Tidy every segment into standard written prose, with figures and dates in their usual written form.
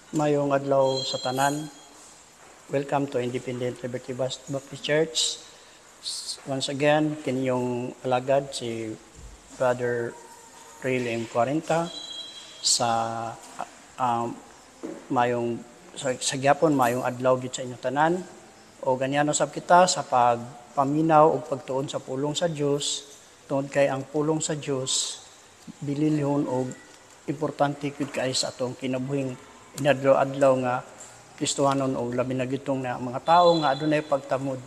Mayong adlaw sa tanan. Welcome to Independent Liberty Baptist Church. Once again, kinyong alagad si Brother Rail M40 sa mayong sa gyapon mayong adlaw gid sa inyong tanan. O ganyan sab kita sa pagpaminaw o pagtuon sa pulong sa Dios tungod kay ang pulong sa Dios bililhon o importante gid kay sa atong kinabuhing inadlaw-adlaw nga Kristohanon o labi na gitong na mga tao nga adunay pagtamod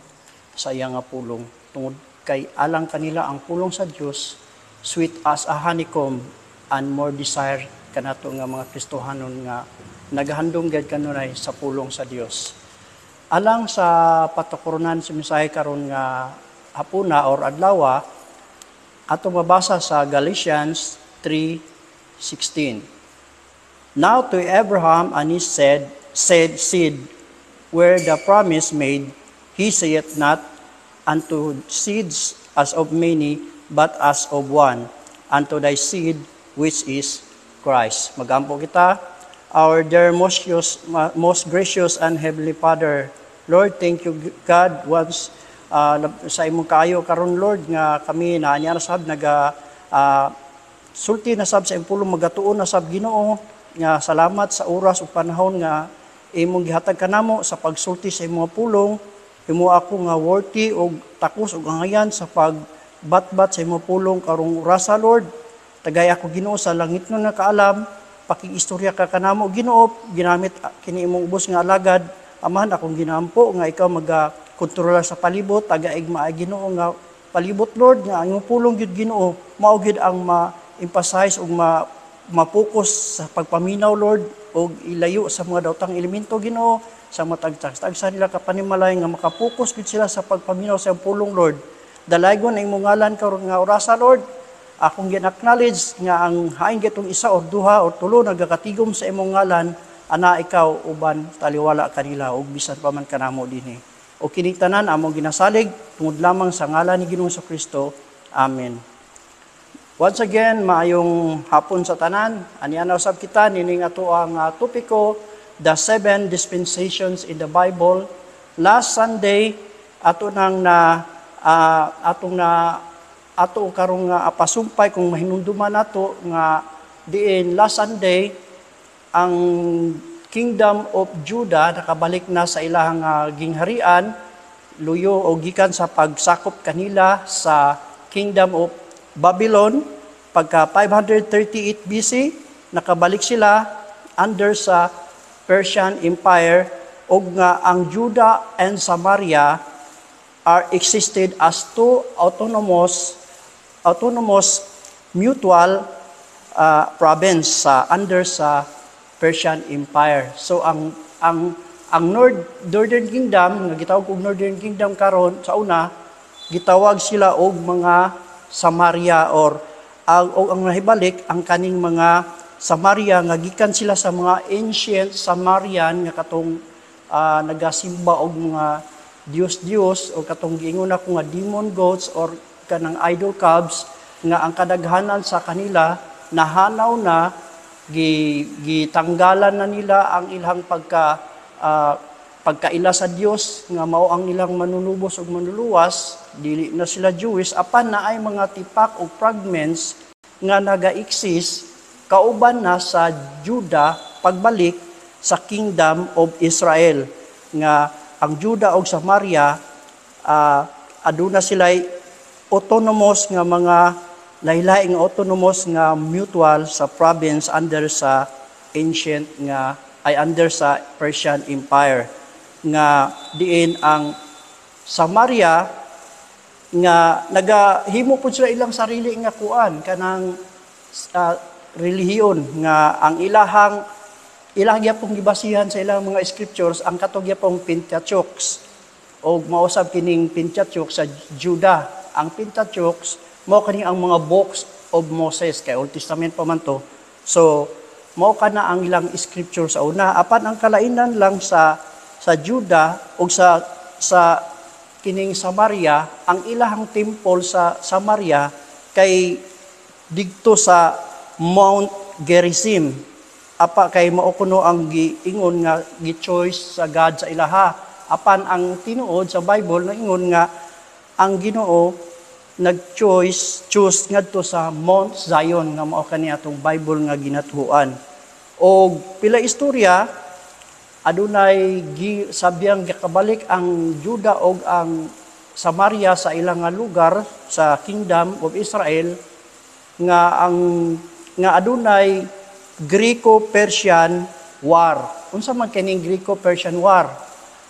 sa iya nga pulong tungod kay alang kanila ang pulong sa Dios sweet as a honeycomb and more desire kanato nga mga Kristohanon nga nagahandom gid kanunay sa pulong sa Dios. Alang sa patukuronan sa mensahe karon nga hapuna or adlaw atong mabasa sa Galatians 3:16. Now to Abraham and his said seed, where the promise made, he saith not unto seeds as of many, but as of one, unto thy seed, which is Christ. Magampo kita. Our dear most gracious and heavenly Father, Lord, thank you God once sa imong kaayo karon Lord nga kami naanya sab sulti na sab sa impulong magatuon na sab Ginoo. Nga salamat sa oras o panahon nga imong gihatag kanamo sa pagsulti sa imong pulong. Imo ako nga worthy og takos og angayan sa pagbatbat sa imong pulong karong orasa Lord. Tagay ako Ginoo sa langit no nakaalam, pakiistorya ka kanamo Ginoo, ginamit kini imong ubos nga alagad. Amahan akong ginampo nga ikaw magakontrola sa palibot, tagaig maay Ginoo nga palibot Lord nga ang imong pulong gyud Ginoo mao gyud ang ma-emphasize og mapokus sa pagpaminaw Lord o ilayo sa mga daotang elemento Ginoo sa matagtagsa nila kapanimalay nga makapokus gid sila sa pagpaminaw sa pulong Lord. Dalaygon ang imong ngalan karon nga orasa Lord. Akong gin-acknowledge nga ang hain gitong isa o duha o tulo nagakatigom sa imong ngalan ana ikaw uban taliwala kanila ug bisan pa man kanamo dinhi. O kini tanan among ginasalig tungod lamang sa ngalan ni Ginoong Kristo. Amen. Once again, maayong hapon sa tanan. Aniana usab kita nining ato ang topiko, the 7 dispensations in the Bible. Last Sunday ato karong apasumpay kung mahinumduman nato nga diin last Sunday ang Kingdom of Judah nakabalik na sa ilahang gingharian luyo o gikan sa pagsakop kanila sa Kingdom of Babylon. Pagka 538 BC, nakabalik sila under sa Persian Empire o nga ang Judah and Samaria are existed as two autonomous mutual province under sa Persian Empire. So ang Northern Kingdom nga gitawag og Northern Kingdom karon sa una gitawag sila og mga Samaria or ang nahibalik ang kaning mga Samaria nga gikan sila sa mga ancient Samarian nga katong nagasimba og mga Diyos o katong giingon ako nga demon gods or kanang idol calves nga ang kadaghanan sa kanila nahanaw na gitanggalan na nila ang ilang pagkaila sa Dios nga mao ang ilang manunubos ug manluluwas, dili na sila Jewish apan na ay mga tipak o fragments nga naga-exist kauban na sa Judah pagbalik sa Kingdom of Israel nga ang Judah ug Samaria aduna sila'y autonomous nga mga lahi-laing autonomous nga mutual sa province under sa ancient nga ay under sa Persian Empire nga diin ang Samaria nga nagahimo pud sila ilang sarili nga kuan kanang relihiyon nga ang ilang gyapong gibasihan sa ilang mga scriptures ang katong gyapong Pentateuch o mausab kining Pentateuch sa Judah. Ang Pentateuch mao kani ang mga books of Moses kay Old Testament pa man to. So mao kana ang ilang scripture sa una apan ang kalainan lang sa Judah o sa kining Samaria, ang ilahang temple sa Samaria kay digto sa Mount Gerizim apa kay mao kuno ang giingon nga gi-choice sa God sa ilaha. Apan ang tinuod sa Bible na ingon nga ang Ginoo choose ngadto sa Mount Zion nga mao kani atong Bible nga ginatuhuan. O pila istorya adunay sabyang gikabalik ang Juda og ang Samaria sa ilang nga lugar sa Kingdom of Israel nga adunay Greco-Persian War. Unsa man kining Greco-Persian War?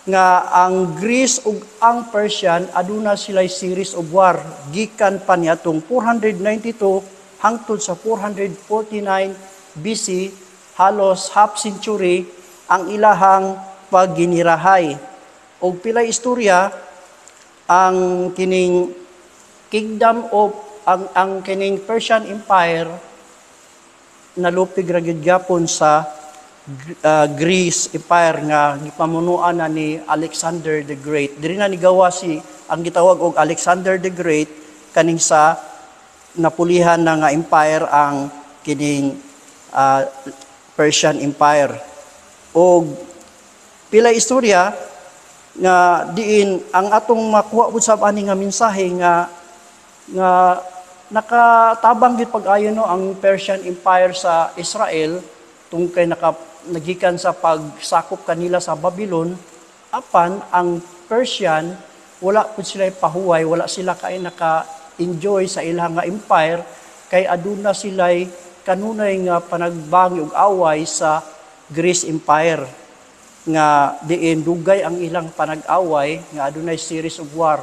Nga ang Greece ug ang Persian aduna sila'y series of war gikan pa niadtong 492 hangtod sa 449 BC, halos half century ang ilahang pagginirahay. Og pilay istorya ang kining Kingdom of ang kining Persian Empire nalupig ra gyud gyapon sa Greece Empire nga gipamunuan na ni Alexander the Great. Diri na nigawa ang gitawag og Alexander the Great kaning sa napulihan na nga empire ang kining Persian Empire. Og pila istorya nga diin ang atong makuha pud sa ani nga mensahe nga nakatabang gid pag-ayo no ang Persian Empire sa Israel tungkay nagikan sa pagsakop kanila sa Babylon. Apan ang Persian wala pud sila pahuway, wala sila kay naka-enjoy sa ilang nga empire kay aduna sila'y kanunay nga panagbangi ug away sa Greece Empire nga diin dugay ang ilang panag-away nga adunay series of war.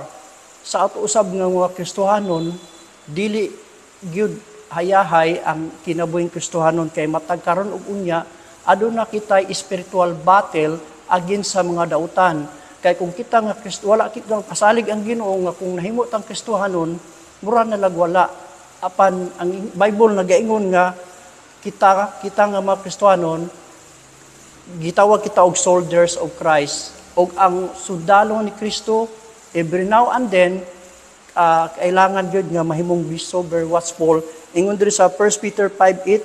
Sa ato usab nga mga Kristohanon dili gyud hayahay ang kinabuhing Kristohanon kay matag karon ug unya aduna kitay spiritual battle against sa mga dautan. Kay kung kita nga wala kita pasalig ang Ginoo nga kung nahimo tang Kristohanon mura na lagwala. Apan ang Bible nagaingon nga kita nga mga Kristohanon gitawag kita og soldiers of Christ. Og ang sundalo ni Kristo every now and then kailangan gyud nga mahimong be sober, watchful. Ingon diri sa 1 Peter 5:8,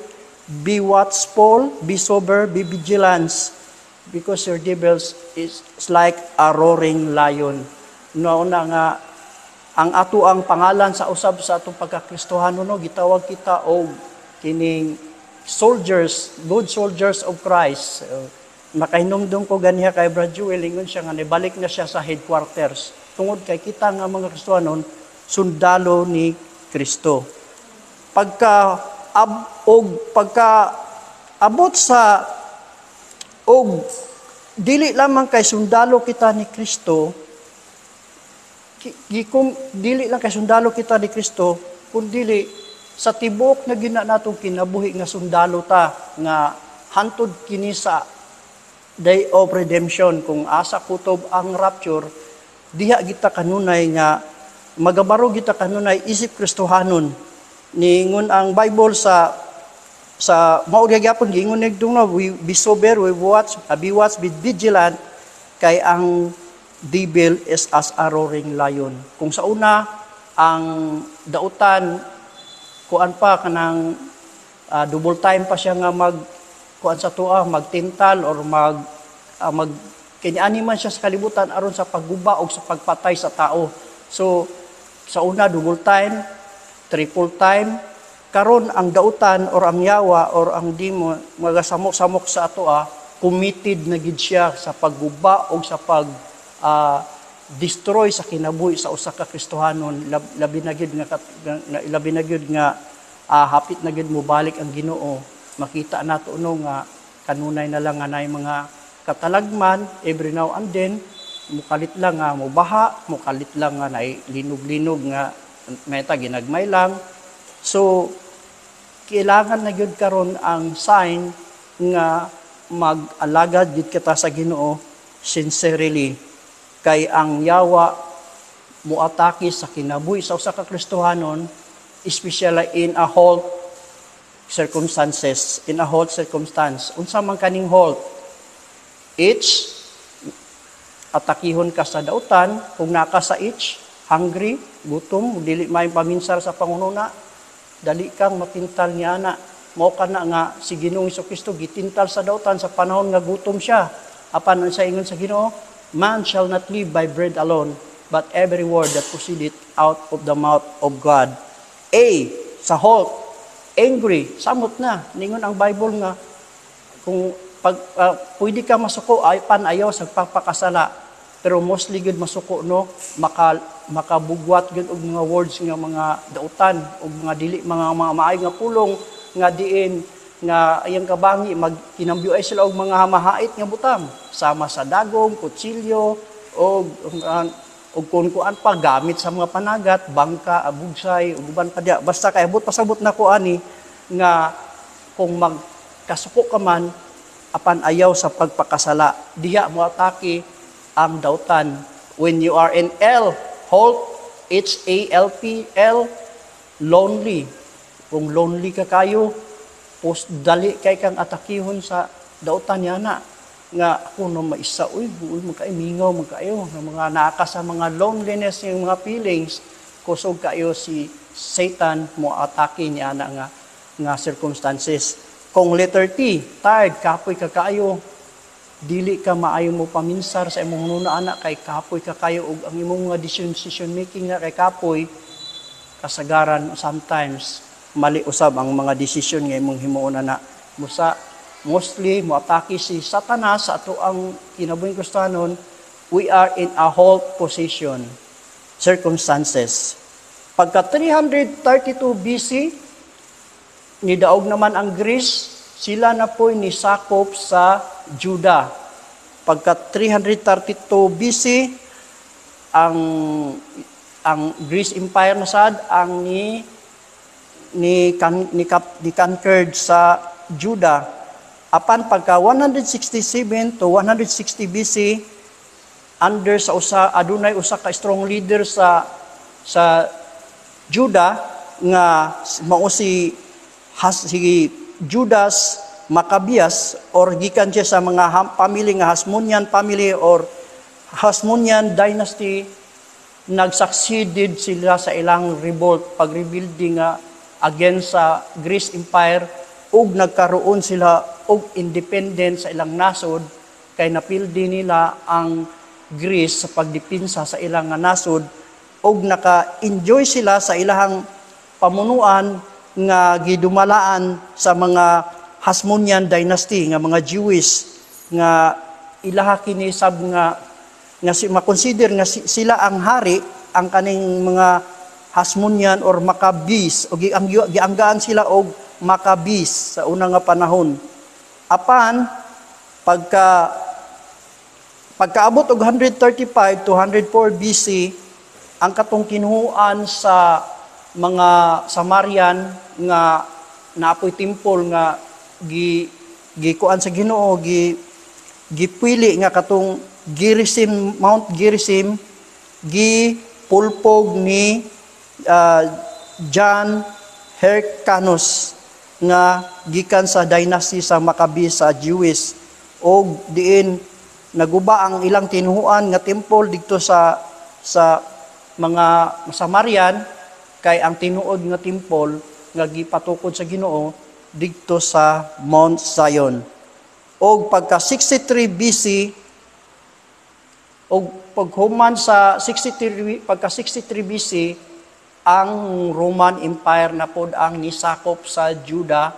be watchful, be sober, be vigilant, because your devils is like a roaring lion. Nauna nga ang ato ang pangalan sa usab sa atong pagkakristohano no gitawag kita og kining soldiers, good soldiers of Christ. Makahinumdum ko ganiha kay Brad Joel, ingon siya nga nibalik na siya sa headquarters. Tungod kay kita nga mga Kristohanon, sundalo ni Kristo. Pagka abot sa dili lamang kay sundalo kita ni Kristo, dili lang kay sundalo kita ni Kristo, kundi sa tibuok na gina natong kinabuhi nga sundalo ta nga hantod kini sa day of redemption. Kung asa kutob ang rapture, diha kita kanunay nga magabaro kita kanunay isip Kristohanon. Ningon ang Bible sa mao gyapon giingon nigdungna, we be sober, we watch, be vigilant, kay ang devil is as a roaring lion. Kung sa una ang dautan kuan pa kanang double time pa siya nga kuan sa tuwa, magtintal or kaniani man siya sa kalibutan aron sa pagguba o sa pagpatay sa tao. So sa una double time, triple time, karon ang dautan or ang yawa or ang demon magasamok-samok sa atoa, committed na gid siya sa pagguba o sa destroy sa kinabuhi sa usa ka Kristohanon. Labi na gyud nga hapit na gyud mo balik ang Ginoo. Makita nato nga kanunay na lang nga nay mga katalagman every now and then, mukalit lang nga mubaha, mukalit lang nga nay linog-linog nga meta ginagmay lang. So kailangan na gyud karon ang sign nga mag-alagad gid kita sa Ginoo sincerely. Kay ang yawa muatake sa kinabuhi sa usa ka Kristohanon, especially in a halt circumstance. Unsa man kaning halt? Itch, atakihon ka sa dautan, kung naka sa itch, hungry, gutom, dili may paminsar sa pangununa, dali kang matintal niya na. mao kana nga si Ginoong Jesucristo gitintal sa dautan sa panahon nga gutom siya. Apan sa ingon sa Ginoo, man shall not live by bread alone, but every word that proceedeth out of the mouth of God. A, sa halt, angry, samot na. Ningon ang Bible nga, kung pwede ka masuko, ayaw sa pagpakasala. Pero mostly good masuko, no? Makabugwat good og mga words nga mga dautan, og mga dili, mga maay nga pulong, nga diin, nga ayang kabangi, magkinambyo ay sila og mga hamahait nga butang. Sama sa dagong, kutsilyo, og kuan pa gamit sa mga panagat, bangka, abugsay, ug uban pa dia. Basta kay abot pasabot na ko ani nga kung magkasuko ka man apan ayaw sa pagpakasala, diya mo atake ang dautan. When you are in L, halt, H-A-L-P-L, lonely. Kung lonely ka kayo, dali kay kang atakihon sa dautan yana nga ako no maisa uy magkaimingaw magkayo ng mga naaka sa mga loneliness yung mga feelings kusog kayo si Satan mo atake niya na nga circumstances. Kung letter T, tired, kapoy ka kayo, dili ka maayo mo paminsar sa imong nuna anak kay kapoy ka kayo ug ang imong mga decision making nga kay kapoy, kasagaran sometimes mali usab ang mga desisyon nga imong himuon na musa mostly moatake si Satanas sa ato ang kinabuhing Kristiyanon. We are in a halt position, circumstances. Pagka 332 BC, nidaog naman ang Greece, sila na po'y nisakop sa Juda. Pagka 332 BC, ang Greece Empire na sad ang ni conquered sa Juda. Apan pagka 167 to 160 BC, under sa adunay usa ka strong leader sa Juda nga mao si Judas Maccabeus, or gikan siya sa mga family nga Hasmonean family or Hasmonean dynasty. Nagsucceeded sila sa ilang revolt, pag-rebuilding against sa Greece Empire, ug nagkaroon sila og independent sa ilang nasod, kay napildi nila ang Greece sa pagdipinsa sa ilang nasod, ug naka-enjoy sila sa ilang pamunuan nga gidumalaan sa mga Hasmonean dynasty nga mga Jewish nga ilaha kini sab nga makonsider nga sila ang hari, ang kaning mga Hasmonean or Maccabees, o gianggaan sila og Maccabees sa unang nga panahon. Apan pagkaabot og 135 to 104 BC, ang katong kinuhuan sa mga Samarian nga naapoy temple nga gikuan sa Ginoo, gipili nga katong Gerizim, Mount Gerizim, gipulpog ni John Hyrcanus nga gikan sa dynasty sa Maccabees sa Jewish, og diin naguba ang ilang tinuhuan nga temple didto sa mga Samarian, kay ang tinuod nga temple nga gipatukod sa Ginoo didto sa Mount Zion. Og pagka 63 BC, og paghuman sa 63 BC, ang Roman Empire na pod ang nisakop sa Juda,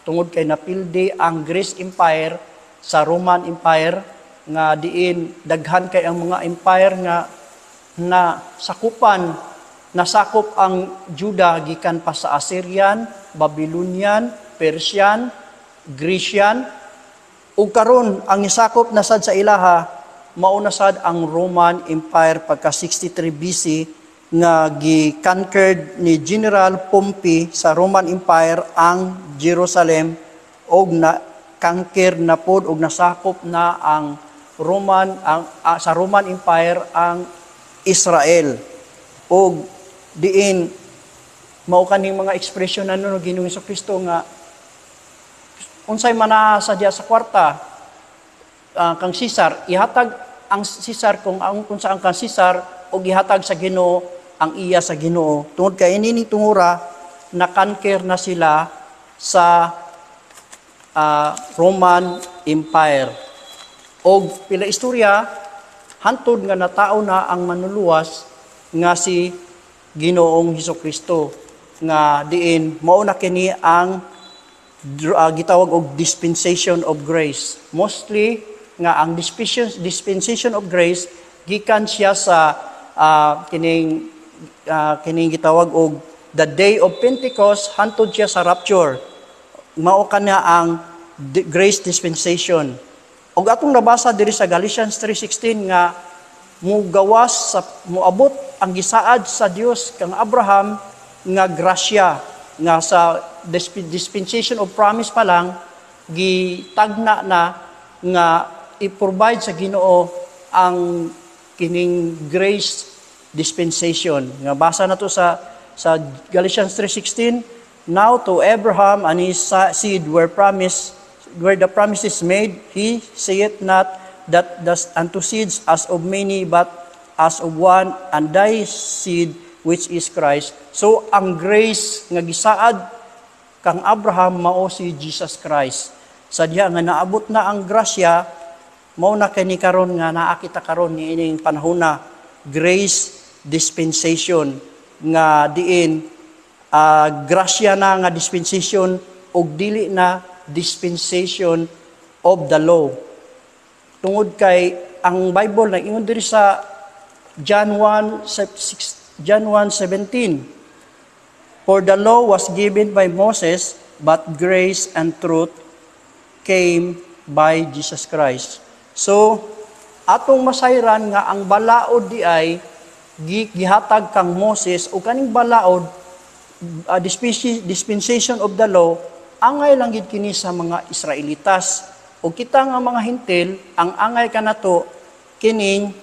tungod kay napildi ang Greece Empire sa Roman Empire, nga diin daghan kay ang mga empire nga nasakop ang Juda gikan pa sa Assyrian, Babylonian, Persian, Grecian, ug karon ang nisakop na sad sa ilaha mao na sad ang Roman Empire pagka 63 BC nga gi-conquered ni General Pompey sa Roman Empire ang Jerusalem, og na-conquer na pod og nasakop na ang sa Roman Empire ang Israel. Og diin mao kaning mga ekspresyon ano Ginoong Jesucristo nga unsay man sa diya sa kwarta kang Caesar, ihatag ang Caesar kung sa ang kang Caesar, o gihatag sa Ginoo ang iya sa Ginoo. Tungod kay ini tungura na conquer na sila sa Roman Empire. Og pila istorya hantod nga natao na ang manluluwas nga si Ginoong Hesukristo nga diin mao na kini ang gitawag og dispensation of grace. Mostly nga ang dispensation of grace gikan siya sa kining gitawag og the day of Pentecost hantod siya sa rapture. Mao kanya ang grace dispensation. Og atong nabasa diri sa Galatians 3:16 nga muabot ang gisaad sa Dios kang Abraham nga grasya nga sa dispensation of promise pa lang gitagna na nga i-provide sa Ginoo ang kining grace dispensation. Nga basa na to sa Galatians 3:16, now to Abraham and his seed where the promise is made, he saith not that unto seeds as of many, but as of one, and thy seed which is Christ. So ang grace nga gisaad kang Abraham mao si Jesus Christ. Sadya nga naabot na ang grasya, mao na kani karon nga naa kita karon niining panahon na grace dispensation nga diin grasya na nga dispensation og dili na dispensation of the law. Tungod kay ang Bible na ingon diri sa John 1:17, for the law was given by Moses, but grace and truth came by Jesus Christ. So atong masayran nga ang balaod di ay gihatag kang Moses o kaning balaod dispensation of the law angay lang gid kini sa mga Israelitas o kita nga mga hintil ang angay kanato kining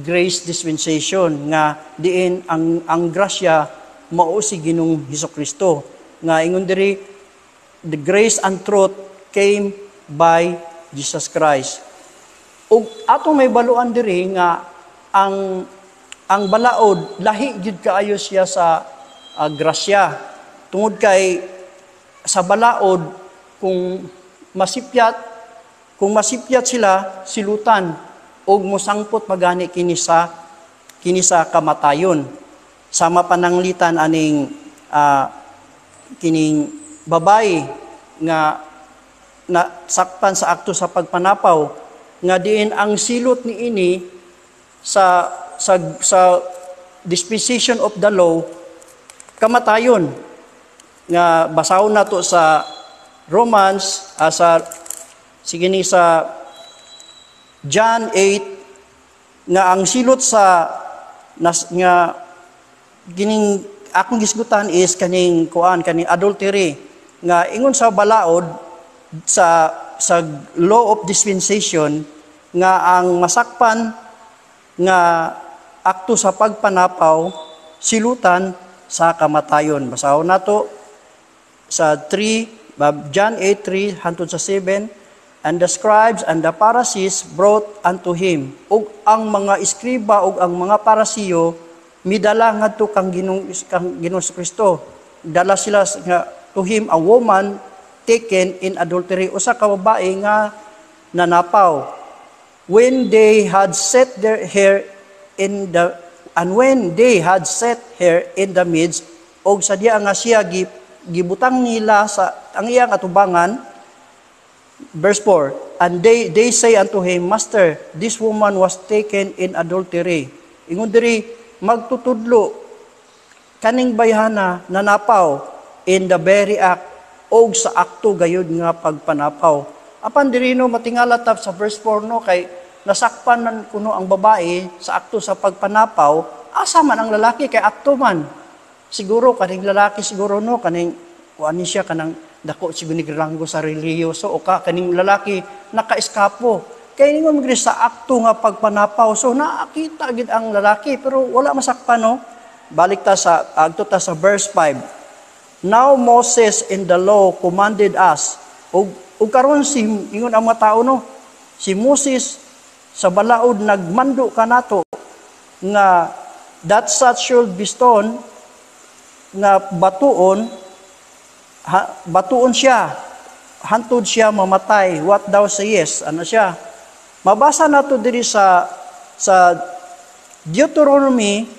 grace dispensation nga diin ang grasya mao si Ginoong Hesukristo nga ingon diri the grace and truth came by Jesus Christ. Ug atong may baluan diri nga ang balaod lahi gyud kaayo siya sa grasya tungod kay sa balaod kung masipyat sila silutan og mosangpot magani kini sa kamatayon. Sama pananglitan aning kining babay nga nasakpan sa akto sa pagpanapaw nga diin ang silot niini sa dispensation of the law kamatayon. Nga basahon na to sa Romans, sa John 8, nga ang silot nga gining akong gisgutan is kaning adultery. Nga ingon sa balaod, sa law of dispensation, nga ang masakpan nga akto sa pagpanapaw, silutan sa kamatayon. Basahon na to sa John 8:3 hangtod sa 7, and the scribes and the Pharisees brought unto him. Ug ang mga iskriba ug ang mga Parasiyo midala ngadto kang Ginoong Kristo. Dala sila nga to him a woman taken in adultery, usa ka babae nga nanapaw. When they had set her in the midst, og sadya nga siya gibutang nila sa ang iyang atubangan. Verse 4, and they say unto him, Master, this woman was taken in adultery. Ingon diri magtutudlo kaning bayhana nanapaw in the very act og sa akto gayud nga pagpanapaw. Apan diri no matingala tab sa verse 4 no kay nasakpan man kuno ang babae sa akto sa pagpanapaw, asa man ang lalaki kay akto man. Siguro kaning lalaki siguro no kaning kuan siya kanang dako siguro ni granggo sa relihiyoso o kaning lalaki nakaiskapo. Kay ningon magri sa akto nga pagpanapaw. So nakita gid ang lalaki pero wala masakpan no. Balik ta sa verse 5. Now Moses in the law commanded us. Ug karon si ingon ang mga tao no. Si Moses sa balaod nagmando kanato nga that such should be stoned, na batuon siya hantod siya mamatay. What thou sayest? Ano siya? Mabasa nato diri sa Deuteronomy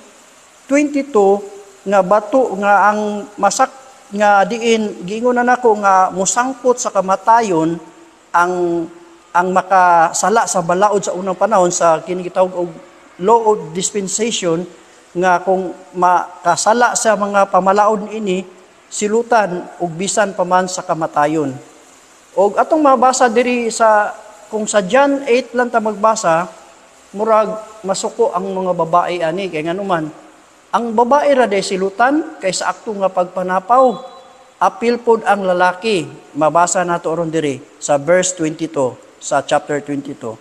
22 nga bato nga ang masak nga diin giingon na nako nga musangpot sa kamatayon ang makasala sa balaod sa unang panahon sa kini gitawag og law of dispensation nga kung makasala sa mga pamalaod ini silutan ug bisan pa man sa kamatayon. Og atong mabasa diri kung sa John 8 lang ta magbasa, murag masuko ang mga babae ani kay nganuman ang babae ra day silutan kay sa akto nga pagpanapaw apil pod ang lalaki. Mabasa nato ron diri sa verse 22 sa chapter 22.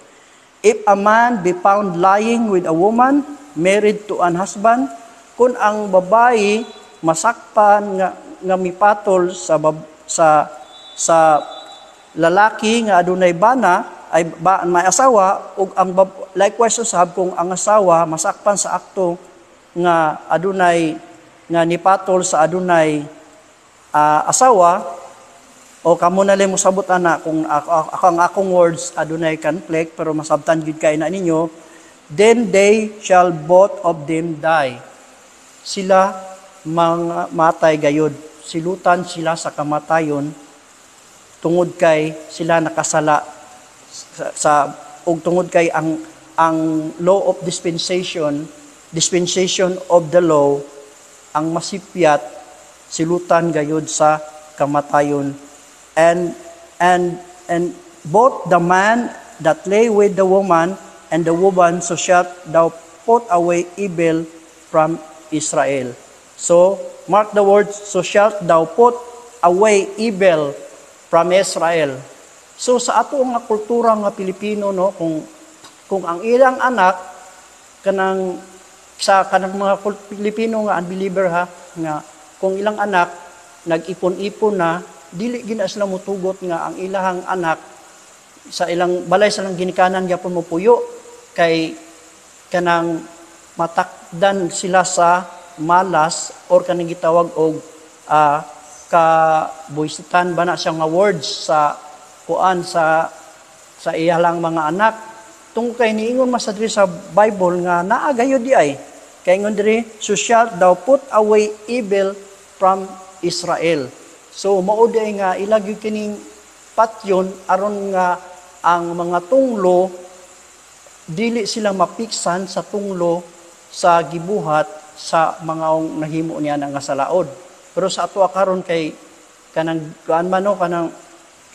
If a man be found lying with a woman married to an husband, kung ang babae masakpan nga mipatol sa lalaki nga adunay bana ay may asawa ug ang likewise usab kung ang asawa masakpan sa akto nga adunay nga nipatol sa adunay asawa o kamo na lang mo sabot ana kung ang akong words adunay conflict pero masabtan gid kay na ninyo, then they shall both of them die. Sila mga matay gayud, silutan sila sa kamatayon tungod kay sila nakasala ug tungod kay ang law of dispensation of the law ang masipyat silutan gayud sa kamatayon. And both the man that lay with the woman and the woman, so shalt thou put away evil from Israel. So mark the words, so shalt thou put away evil from Israel. So sa ato nga kultura nga Pilipino, no, kung ang ilang anak kanang mga Pilipino nga unbeliever ha, nga kung ilang anak nag-ipon-ipon na dili gina sila mutugot nga ang ilahang anak sa ilang balay sa lang ginikanan gyapon mo puyo kay kanang matakdan sila sa malas or kanang gitawag og kabuisitan ba na siya nga words sa kuan sa iyalang mga anak tungod kay niingon masadri sa Bible nga naa gayud di ay kay ingon diri, so shalt thou put away evil from Israel. So mao day nga ilagyo kining patyon aron nga ang mga tunglo dili sila mapiksan sa tunglo sa gibuhat sa mga nahimo niya nga salaod. Pero sa ato karon kay kanang kanang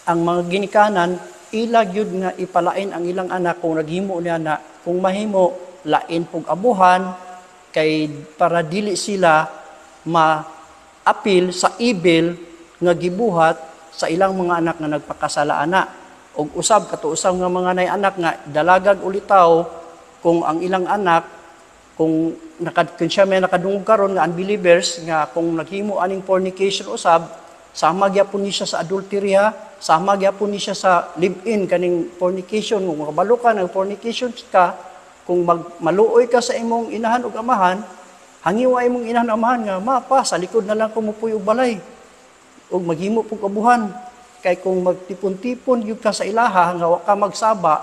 ang mga ginikanan ilagyud nga ipalain ang ilang anak kung naghimo niya na kung mahimo lain pug abuhan kay para dili sila ma-apil sa evil nga gibuhat sa ilang mga anak nga nagpakasala ana. Og usab katuusab nga mga nay anak nga dalagag ulitaw kung ang ilang anak kung siya may nakadungog karon nga unbelievers nga kung naghimo aning fornication usab sama gyapon ni siya sa adultery sama gyapon ni siya sa live-in kaning fornication kung makabalo ka ng fornication ka kung maluoy ka sa imong inahan ug amahan hangiwa imong inahan ug amahan nga mapa sa likod na lang ko mupuy og balay ug maghimo pug abuhan kay kung magtipon-tipon gyud ka sa ilaha nga wa ka magsaba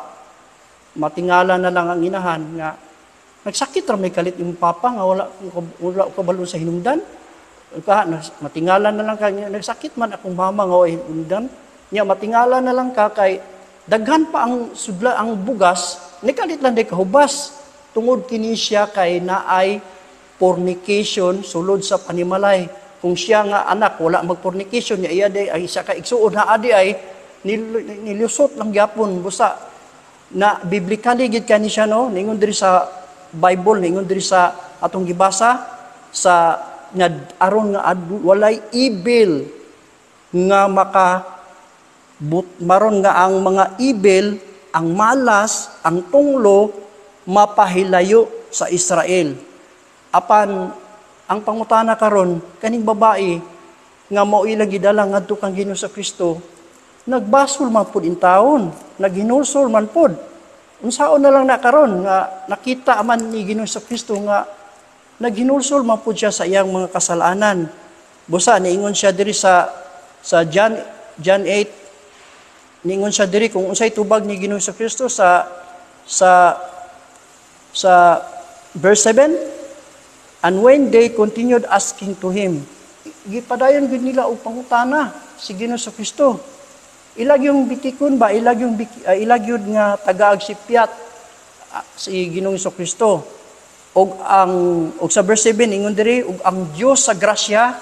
matingala na lang ang inahan nga nagsakit ra may kalit imong papa nga wala ka balo sa hinungdan ka matingala na lang ka nagsakit man akong mama nga wa hinungdan nya matingala na lang ka kay daghan pa ang sudla ang bugas ni kalit lang day kahubas tungod kini siya kay naay fornication sulod sa panimalay. Kung siya nga anak wala mag-fornication niya iya day ay isa ka igsuon na adi ay nilusot lang gyapon busa na biblically gid kani siya no ningon diri sa Bible ningon diri sa atong gibasa sa nga aron nga walay evil nga maron nga ang mga evil ang malas ang tunglo mapahilayo sa Israel apan ang pangutana karon kaning babae nga mao ilang gidala ngadto kang Ginoo sa Kristo nagbasol man pud in taon naghinulsol man pud unsaon na lang na karon nga nakita man ni Ginoo sa Kristo nga naghinulsol man pud siya sa iyang mga kasalanan busa niingon siya diri sa John 8 Ningon siya diri kung unsay tubag ni Ginoong Kristo sa sa verse 7. And when they continued asking to him, gipadayon gid nila og pangutana si Ginoong Kristo. Ilag yung bitikon ba, ilag yun nga tagaag si Piat si Ginoong Kristo. Og sa verse 7 ingon diri og ang Dios sa grasya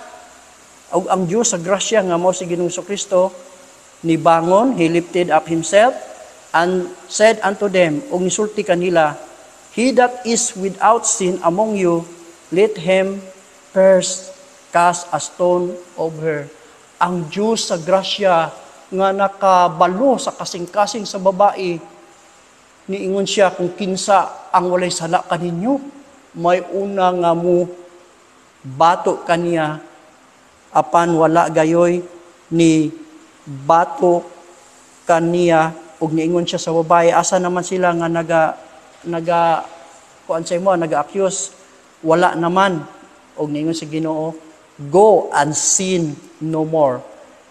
nga mao si Ginoong Kristo nibangon, he lifted up himself and said unto them, og nisulti kanila, he that is without sin among you, let him first cast a stone over her. Ang Diyos sa grasya nga nakabalo sa kasing-kasing sa babae, niingon siya kung kinsa ang walay sala kaninyo, may una nga mo bato kaniya, apan wala gayoy ni bato kaniya, ug niingon siya sa babae, asa naman sila nga nag-accuse, wala naman. Og niingon si Ginoo, go and sin no more.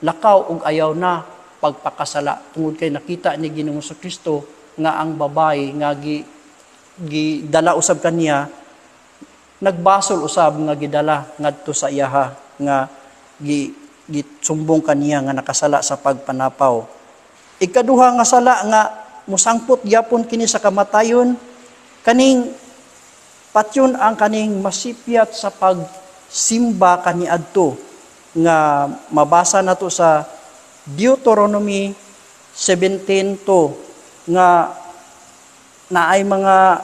Lakaw ug ayaw na pagpakasala. Tungod kay nakita ni Ginoong Kristo nga ang babae nga gidala usab kaniya, nagbasol usab nga gidala ngadto sa iyaha nga gisumbong kaniya nga nakasala sa pagpanapaw. Ikaduha nga sala nga musangpot gyapon kini sa kamatayon, kaning patyon ang kaning masipyat sa pagsimba kaniadto nga mabasa nato sa Deuteronomy 17:2 nga naay mga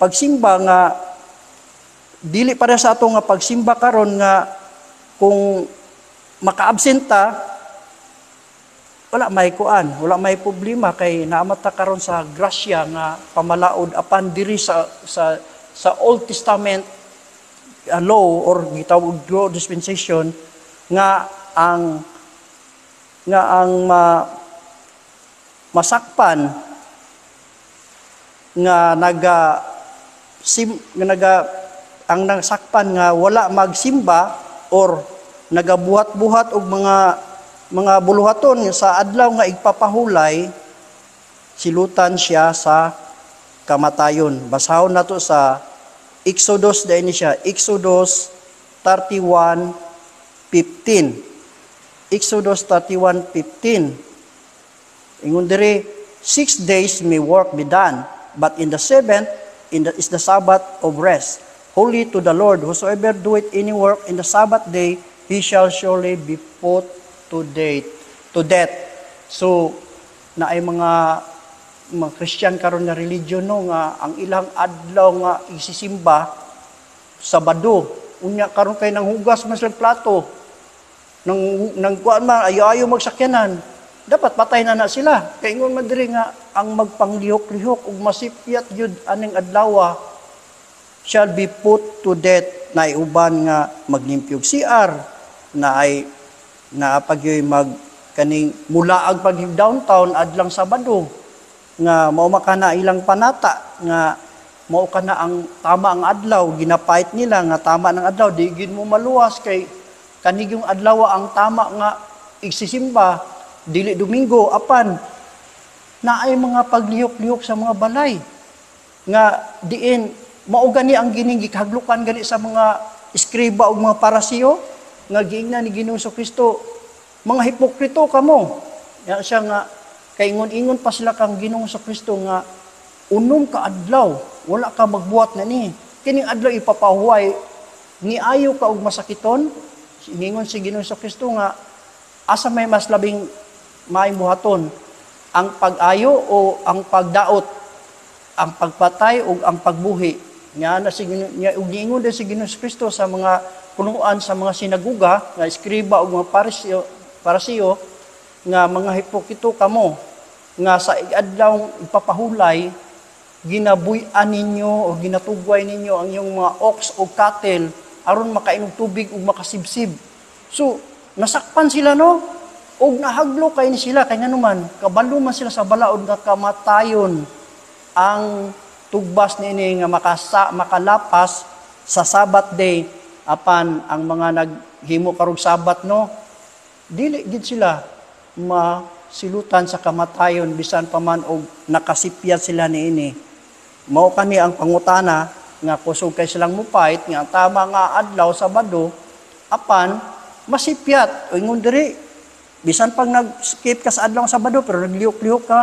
pagsimba nga dili para sa ato nga pagsimba karon nga kung maka-absenta wala may problema kay naamata karon sa grasya nga pamalaod apan diri sa Old Testament law or gitawag law dispensation nga ang masakpan nga ang nasakpan nga wala magsimba or nagabuhat-buhat og mga buluhaton sa adlaw nga igpapahulay, silutan siya sa kamatayon. Basahon nato sa Exodus dayon siya, Exodus 31:15. Exodus 31:15. Ingon diri, 6 days may work be done, but in the seventh is the Sabbath of rest, holy to the Lord. Whosoever doeth any work in the Sabbath day, he shall surely be put to death. So, na ay mga Christian karon nga religion no nga ang ilang adlaw nga isisimba Sabado. Unya karon kay nang hugas man sila plato. Nang kuan man ayo magsakyanan. Dapat patay na sila. Kay ingon man diri nga ang magpanglihok-lihok ug masipyat jud aning adlaw shall be put to death. Na uban nga maglimpyog CR, na ay naapagyoy kaning mulaag pag downtown adlang Sabado nga mao makana ilang panata nga mao kana ang tama ang adlaw, ginapait nila nga tama ng adlaw, di gid mo maluwas kay kanigong adlaw ang tama nga igsisimba, dili Domingo apan naay mga paglihok-lihok sa mga balay nga diin mao gani ang gining gikahaglukan gani sa mga iskriba ug mga parasiyo nga giingnan ni Ginoong Kristo, mga hipokrito kamo. Ya siya nga kay ingon pa sila kang Ginoong Kristo nga unom ka adlaw, wala ka magbuhat na ni. Kining adlaw ipapahuway ni ayo ka og masakiton. Ingon si Ginoong Kristo nga asa may mas labing maimuhaton, ang pag-ayo o ang pagdaot, ang pagpatay o ang pagbuhi. Nga na si ingon din si Ginoong Kristo sa mga punuan sa mga sinaguga, nga iskriba o mga parasiyo, nga mga hipokrito kamo, nga sa adlaw ipapahulay, ginabuy-an ninyo o ginatugway ninyo ang iyong mga ox o cattle aron makainom tubig o makasibsib. So, nasakpan sila no? O nahaglo kayo sila, kaya naman, kabalo man sila sa balaod nga kamatayon ang tugbas nini nga makalapas sa Sabbath day, apan ang mga naghimo karog Sabat no, dili gid sila silutan sa kamatayon bisan pa man og nakasipyat sila niini. Mao kani ang pangutana nga kusog kay silang mupait nga tama nga adlaw Sabado apan masipyat o ingon diri bisan pag nag-skip ka sa adlaw Sabado pero naglihok-lihok ka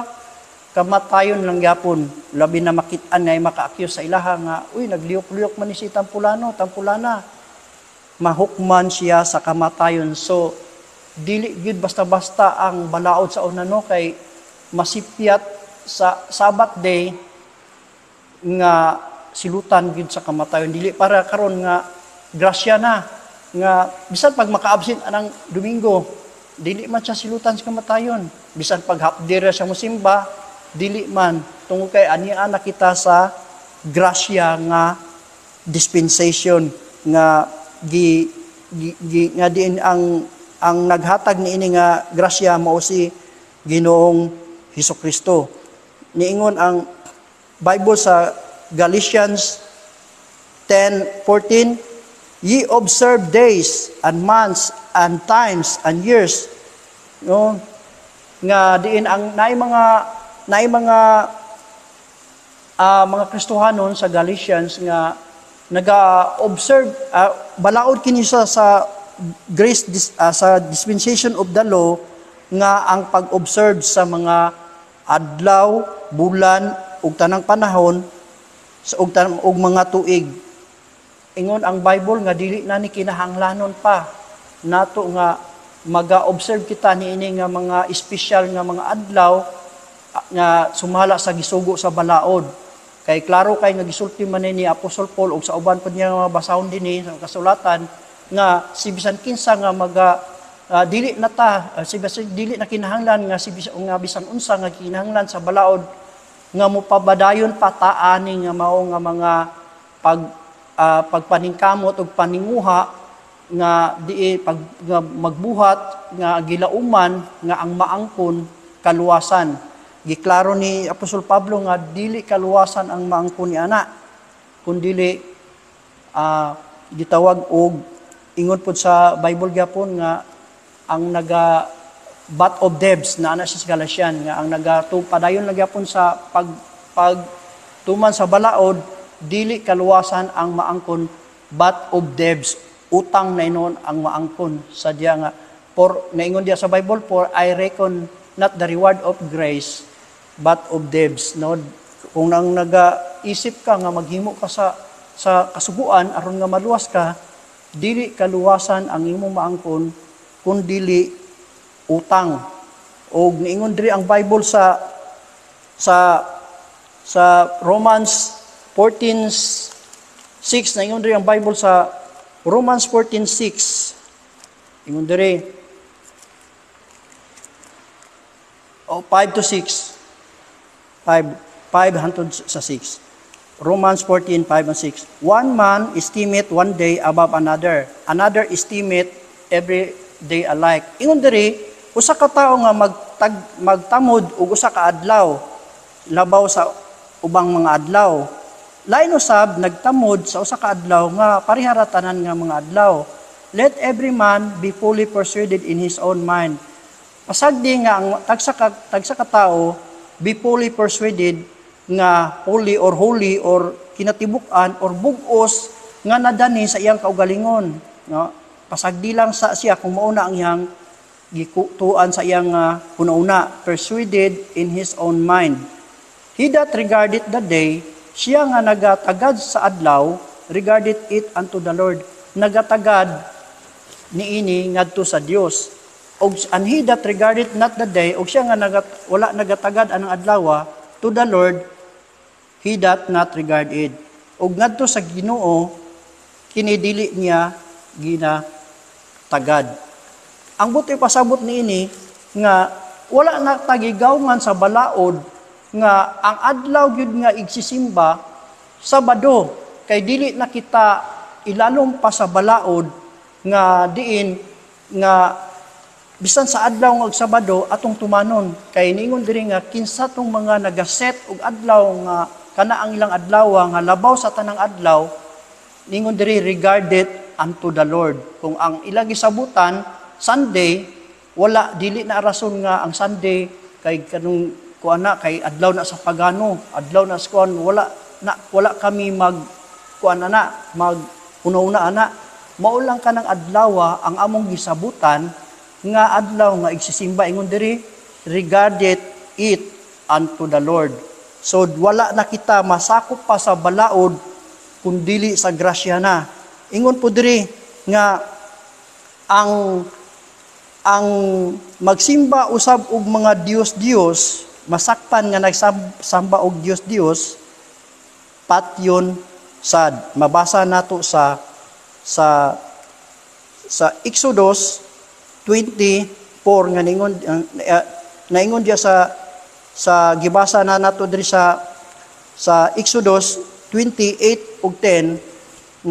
kamatayon lang gyapon labi na makit-an nga maka-accuse sa ilaha nga uy naglihok-lihok man ni si Tampulana mahukman siya sa kamatayon. So dili gid basta-basta ang balaod sa una no kay masipyat sa Sabbath day nga silutan gid sa kamatayon dili para karon nga grasya na nga bisan pag maka-absent anang Domingo dili man siya silutan sa kamatayon bisan pag hapdira siya mosimba dili man tungod kay ania na kita sa grasya nga dispensation nga nga diin ang naghatag niini nga grasya mao si Ginoong Hesukristo. Niingon ang Bible sa Galatians 10:14, ye observe days and months and times and years. No? Nga diin ang naay mga Kristohanon sa Galatians nga naga-observe balaod kini sa grace sa dispensation of the law nga ang pag-observe sa mga adlaw, bulan ug tanang panahon ug mga tuig. Ingon ang Bible nga dili na ni kinahanglanon pa nato nga maga-observe kita niini nga mga espesyal nga mga adlaw nga sumala sa gisugo sa balaod. Kay klaro kay nga gisulti man ni Apostol Paul ug sa uban pa niya nga basahon dinhi sa kasulatan nga si bisan kinsa nga dili na ta dili na kinahanglan nga bisan unsa nga kinahanglan sa balaod nga mopabadayon pataani nga mao nga mga pagpaningkamot ug paninguha nga nga magbuhat nga gilauman nga ang maangkon kaluwasan. Giklaro ni Apostol Pablo nga dili kaluwasan ang maangkon ni ana kundi gitawag og ingon pod sa Bible gyapon nga ang bat of debs na ana sa Galatian nga ang padayon lang gyapon sa pagtuman sa balaod dili kaluwasan ang maangkon bat of debs utang na inon ang maangkon sadya nga naingon diya sa Bible for I reckon not the reward of grace but of debs. No? Kung nang nag-isip ka nga maghimo ka sa kasuguan aron nga maluwas ka, dili kaluwasan ang imong maangkon kun dili utang. Og niingon diri ang Bible sa Romans 14:6 naingon diri ang Bible sa Romans 14:6. Ingon diri 5-6. 5 hangtod sa 6. Romans 14:5-6. One man estimate one day above another. Another estimate every day alike. Ingon diri, usa ka tawo nga magtamod og usa ka adlaw labaw sa ubang mga adlaw. Lain usab nagtamod sa usa ka adlaw nga parihara tanan nga mga adlaw. Let every man be fully persuaded in his own mind. Pasagdi nga ang tagsa ka tawo be fully persuaded nga holy or kinatibuk-an or bug-os nga nadani sa iyang kaugalingon. No? Pasagdi lang sa siya kung mauna ang iyang gikutuan sa iyang una-una, persuaded in his own mind. He that regardeth the day, siya nga nagatagad sa adlaw, regardeth it unto the Lord. Nagatagad niini ngadto sa Dios. And he that regardeth not the day, og siya nga wala nagatagad anang adlaw, to the Lord, he that not regard it. Og ngadto sa Ginoo, kinidili niya ginatagad. Ang buti pasabot niini nga wala na tagigawngan sa balaod nga ang adlaw gyud nga igsisimba Sabado kay dili na kita ilalom pa sa balaod nga diin nga bisan sa adlaw ng Sabado atong tumanon kay niingon diri nga kinsa tong mga nagaset og adlaw nga kana ang ilang adlaw nga labaw sa tanang adlaw niingon diri regarded unto the Lord. Kung ang ilang gisabutan Sunday Wala dili na rason nga ang Sunday kay kanung kuana kay adlaw na sa pagano, adlaw na sa kuan, wala kami kuana na mag una-una ana. Mao lang kanang adlaw ang among gisabutan nga adlaw nga igsisimba ingon diri, regarded it unto the Lord. So wala na kita masakop pa sa balaod kundili sa grasya na. Ingon po diri nga ang magsimba usab og mga Dios masakpan nga nagsamba og Dios patyon sad. Mabasa nato sa Exodus 24 nga naingon dia sa gibasa na nato diri sa Exodus 28 ug 10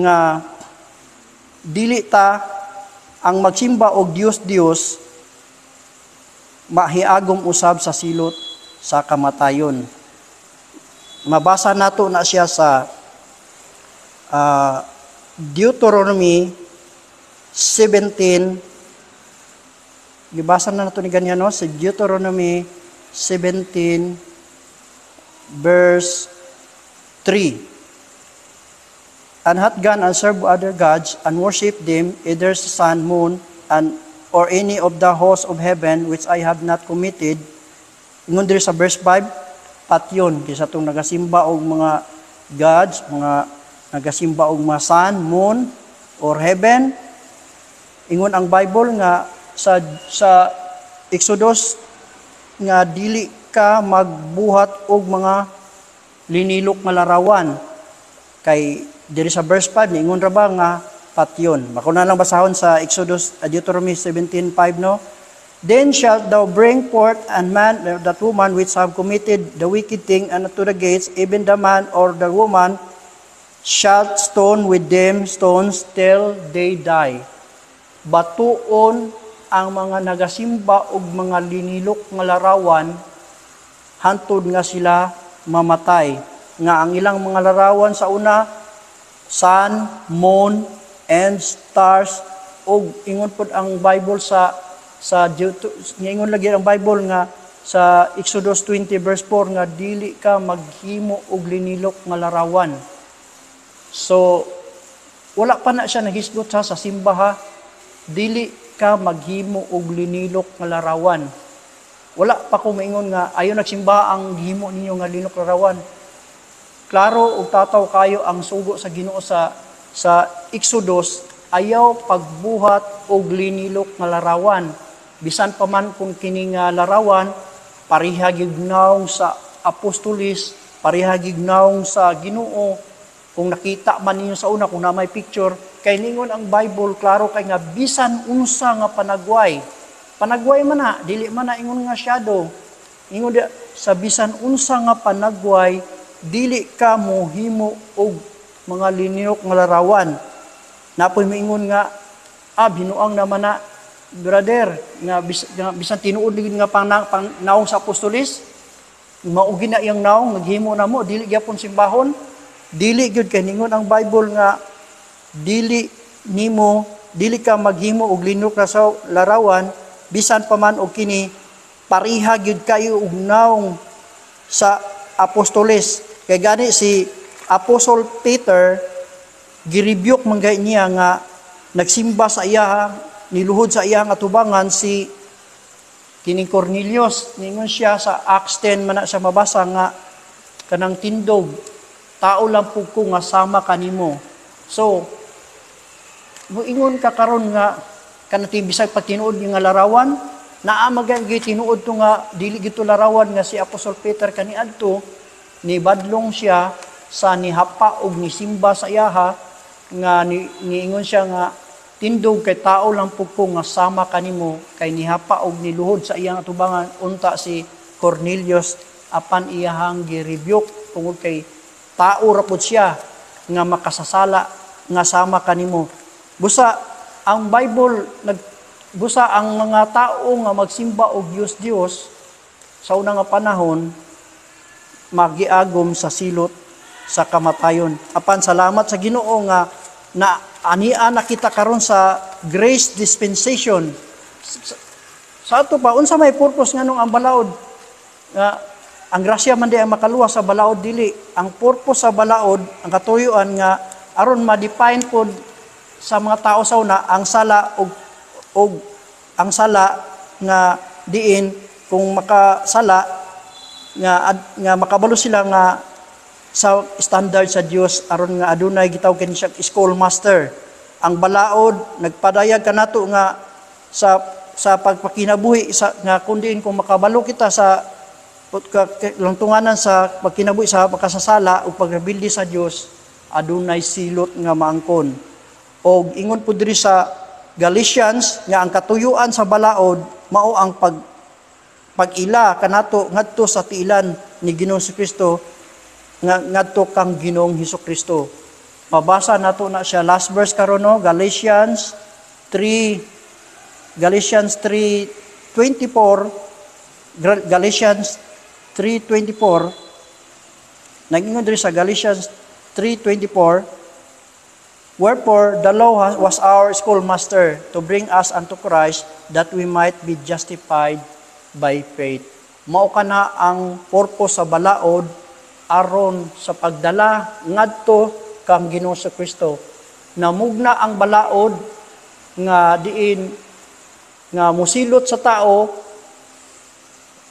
nga dili ta ang magsimba og Dios mahiagom usab sa silot sa kamatayon. Mabasa nato na siya sa Deuteronomy 17. Gibasa na nato ni ganyan no, sa Deuteronomy 17 verse 3. And hath gone and served other gods, and worship them, either the sun, moon, or any of the hosts of heaven, which I have not committed. Ingon diri sa verse 5, patyon, kaysa itong nagasimba og mga gods, mga nagasimba og mga sun, moon, or heaven. Ingon ang Bible nga sa Exodus nga dili ka magbuhat og mga linilok nga larawan. Kay diri sa verse 5 ingon ra ba nga patyon. Mako na lang basahon sa Exodus Deuteronomy 17:5 no. Then shalt thou bring forth and man that woman which have committed the wicked thing unto the gates, even the man or the woman shalt stone with them stones till they die. Batuon ang mga nagasimba og mga linilok nga larawan hantod nga sila mamatay. Nga ang ilang mga larawan sa una sun, moon, and stars. O ingon pod ang Bible ingon lagi ang Bible nga sa Exodus 20 verse 4 nga dili ka maghimo og linilok nga larawan. So wala pa na siya nagisgot sa simbaha, dili ka maghimo og linilok nga larawan. Wala pa ko maingon nga ayo nagsimba ang gihimo ninyo nga linilok larawan. Klaro ug tataw kayo ang sugo sa Ginoo sa Exodus, ayaw pagbuhat og linilok nga larawan. Bisan pa man kung kini nga larawan pareha gignaw sa apostolis, pareha gignaw sa Ginoo. Kung nakita man ninyo sa una kung na may picture, kay ningon ang Bible klaro kay nga bisan unsa nga panagway man na, dili man na ingon nga shadow. Ingon dia sa bisan unsa nga panagway dili ka mohimo og mga linilok nga larawan. Napoy maingon nga binuang naman na brother nga bisan tinuod ligid nga pangnaong sa apostolis, maugi na iyang naong naghimo na mo dili gyapon simbahon. Dili gyud kay ningon ang Bible nga dili ka maghimo og linilok nga sa larawan bisan pa man og kini pareha gyud kayo og naong sa apostoles. Kay gani si Apostle Peter girebuke man gay niya nga nagsimba sa iya, niluhod sa iya nga tubangan si kining Cornelius. Ningon siya sa Acts 10 man na siya mabasa nga kanang tindog, tao lang po ko nga sama kanimo. So moingon ka karon nga kanati bisag pagtinuod nga larawan, naa magay tinuod to nga dili gito larawan nga si Apostle Peter kaniadto ni badlong siya sa nihapa og nisimba sa iyaha nga niingon siya nga tindog kay tao lang pug ko nga sama kanimo kay nihapa og niluhod sa iyang tubangan unta si Cornelius apan iyahang girebuke tungod kay tao ra pud siya nga makasasala nga sama kanimo. Busa ang Bible busa ang mga tao nga magsimba og Dios sa una nga panahon magiagom sa silot sa kamatayon. Apan salamat sa Ginoo nga na ania nakita karon sa grace dispensation. Sa ato pa, unsa may purpose nga nung ang balaod? Nga, ang grasya man di ang makaluwas sa balaod dili. Ang purpose sa balaod, ang katuyuan nga, aron ma-define po sa mga tao sa una, ang sala og ang sala nga diin, kung makasala, nga makabalo sila nga sa standard sa Dios aron nga adunay gitawag kini siya schoolmaster. Ang balaod nagpadayag kanato nga sa pagpakinabuhi nga kundiin kung makabalo kita sa langtunganan sa pagkinabuhi sa makasasala ug pagrebildi sa Dios, adunay silot nga maangkon. Og ingon pud diri sa Galatians nga ang katuyuan sa balaod mao ang pag-ila kanato ngadto sa tiilan ni Ginoong Kristo nga ngadto kang Ginoong Hesukristo. Mabasa nato na siya last verse karon no, Galatians 3:24, Galatians 3:24. Nag-ingon diri sa Galatians 3:24, wherefore the law was our schoolmaster to bring us unto Christ that we might be justified by faith. Mao kana ang purpose sa balaod aron sa pagdala ngadto kang Ginoo sa Kristo. Namugna ang balaod nga diin nga musilot sa tao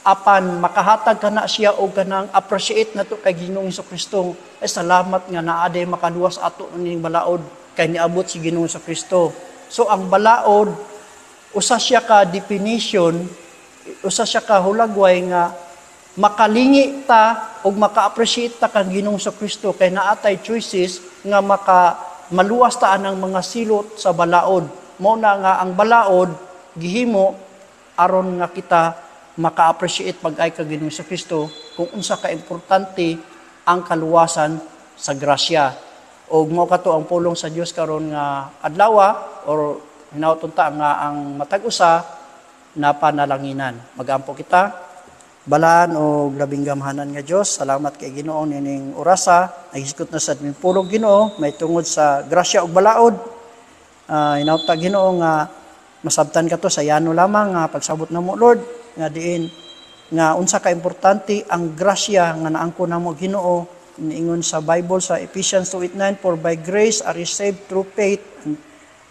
apan makahatag kana siya og kanang appreciate nato kay Ginoong Kristo. Ay salamat nga naaday makaluwas ato ning balaod kay niabot si Ginoong Kristo. So ang balaod usa siya ka definition, usa siya ka hulagway nga makalingi ta o maka-appreciate ta kang Ginoong Kristo kay naatay choices nga maluwas ta ang mga silot sa balaod. Mao na nga ang balaod gihimo aron nga kita maka-appreciate pag-ay kang Ginoong Kristo kung unsa ka importante ang kaluwasan sa grasya. Og mao kato ang pulong sa Dios karon nga adlaw or hinaut ta nga ang matag-usa na panalanginan. Magampo kita. Balaan o labing gamhanan nga Diyos, salamat kay Ginoo nining orasa, nagisikot na sa aming pulong Ginoo, may tungod sa grasya o balaod. Hinauta Ginoo nga masabtan ka to sa yano lamang nga pagsabot na mo Lord, nga diin nga unsa ka importante ang grasya nga naangko namo Ginoo, niingon sa Bible sa Ephesians 2:8-9, for by grace are you saved through faith,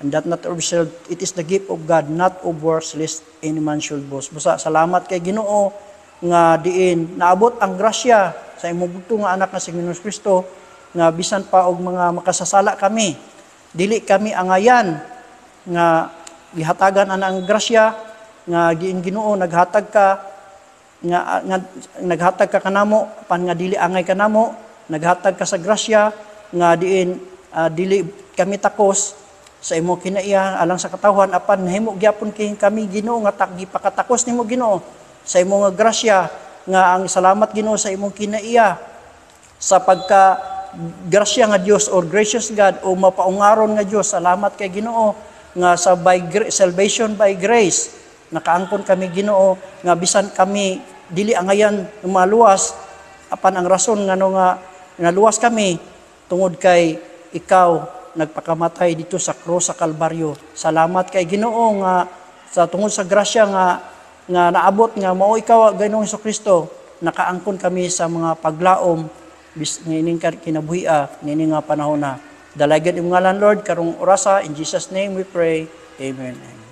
and that not of yourself, it is the gift of God, not of works, lest any man should boast. Busa, salamat kay Ginoo nga diin naabot ang grasya sa imong bugtong nga anak nga si Ginoong Kristo nga bisan pa og mga makasasala kami, dili kami angayan nga gihatagan ang grasya nga giin Ginoo naghatag ka nga naghatag ka kanamo pan nga dili angay kanamo, naghatag ka sa grasya nga diin dili kami takos sa imo kinaiya alang sa katawhan apan nahimo gyapon kami Ginoo nga gipakatakos nimo Ginoo sa imong grasya nga ang salamat Ginoo sa imong kinaiya sa pagka grasya nga Dios or gracious God o mapaungaron nga Dios. Salamat kay Ginoo nga sa salvation by grace nakaangkon kami Ginoo nga bisan kami dili angayan maluwas apan ang rason ngano nga naluwas kami tungod kay ikaw nagpakamatay dito sa krus sa Kalbaryo. Salamat kay Ginoo nga sa tungod sa grasya nga naabot nga mao ikaw Ginoong Kristo, nakaangkon kami sa mga paglaom nining kinabuhia nining nga panahon na. Dalagan imong ngalan Lord karong orasa, in Jesus name we pray. Amen.